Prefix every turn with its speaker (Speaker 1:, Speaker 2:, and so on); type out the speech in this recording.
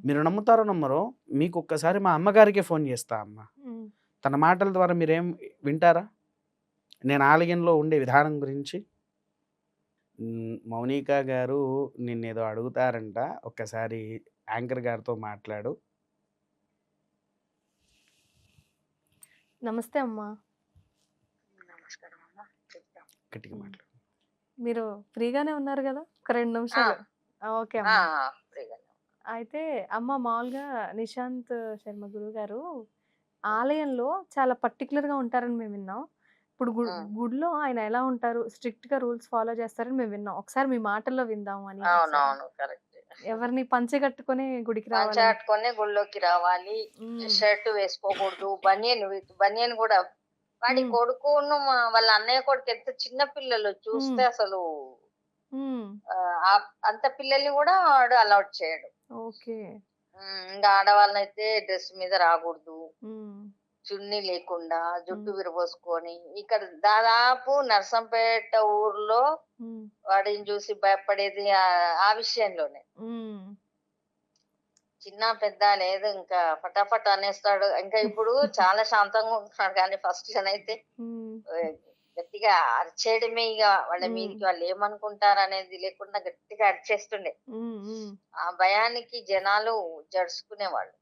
Speaker 1: మీరు నమ్ముతారో నమ్మరో, మీకొక్కసారి మా అమ్మగారికే ఫోన్ చేస్తా అమ్మ.
Speaker 2: హ్మ్.
Speaker 1: తన మాటల ద్వారా మీరేం వింటారా? నేను ఆలయంలో ఉండే విధానం గురించి? మౌనిక గారు నిన్నేదో అడుగుతారంట. ఒక్కసారి యాంకర్ గారితో మాట్లాడు.
Speaker 2: నమస్తే అమ్మా.
Speaker 3: నమస్కారం అమ్మ. చెప్తాం.
Speaker 1: గట్టిగా
Speaker 2: హ్మ్.
Speaker 1: మాట్లాడు.
Speaker 2: మీరు ఫ్రీగానే ఉన్నారు గదా! ఒక 2
Speaker 3: ఆ!
Speaker 2: నిమిషాలు. ఓకే
Speaker 3: ఆ!
Speaker 2: అమ్మా.
Speaker 3: ఫ్రీగానే.
Speaker 2: అయితే అమ్మ మామూలుగా నిశాంత్ శర్మ గురువుగారు ఆలయంలో చాలా పర్టిక్యులర్‌గా ఉంటారని మేము విన్నాం. ఇప్పుడు
Speaker 3: హ్మ్.
Speaker 2: గుడిలో ఆయన ఎలా ఉంటారు? స్ట్రిక్ట్‌గా రూల్స్ ఫాలో చేస్తారని మేము విన్నాం. ఒకసారి మీ మాటల్లో విందాం అని ఒకసారి.
Speaker 3: అవునవును. కరెక్టే.
Speaker 2: ఎవరిని పంచె కట్టుకొని గుడికి
Speaker 3: పంచె
Speaker 2: రావాలని.
Speaker 3: కట్టుకొనే గుళ్ళోకి రావాలి.
Speaker 2: హ్మ్.
Speaker 3: షర్ట్ వేసుకోకూడదు. బనియన్ గూడా వాడి
Speaker 2: హ్మ్.
Speaker 3: కొడుకును వాళ్ళ అన్నయ్య కొడుకు ఎంత చిన్న పిల్లలు
Speaker 2: హ్మ్.
Speaker 3: చూస్తే అసలు
Speaker 2: హ్మ్.
Speaker 3: అంత పిల్లల్ని గూడా వాడు అలౌడ్ చేయడు.
Speaker 2: ఓకే.
Speaker 3: ఇంగ ఆడవాళ్ళనైతే డ్రెస్ మీద రాకూడదు.
Speaker 2: హ్మ్.
Speaker 3: చున్నీ లేకుండా,
Speaker 2: హ్మ్.
Speaker 3: జుట్టు విరబోసుకొని ఇక్కడ దాదాపు నర్సంపేట ఊర్లో
Speaker 2: హ్మ్.
Speaker 3: వాడిని చూసి భయపడేది ఆ విషయంలోనే.
Speaker 2: హ్మ్.
Speaker 3: చిన్న, పెద్ద లేదు ఇంకా ఫటాఫట్ అనేస్తాడు. ఇంకా ఇప్పుడు చాలా శాంతంగా ఉంటున్నాడు కానీ ఫస్ట్‌లోనైతే
Speaker 2: హ్మ్.
Speaker 3: ఆహ్, గట్టిగా అరిచేయడమే ఇగ వాళ్ళ
Speaker 2: హ్మ్.
Speaker 3: మీదకి వాళ్ళేమనుకుంటారనేది లేకుండా గట్టిగా అరిచేస్తుండే.
Speaker 2: హ్మ్. హ్మ్.
Speaker 3: ఆ భయానికి జనాలు జడుసుకునేవాళ్ళు.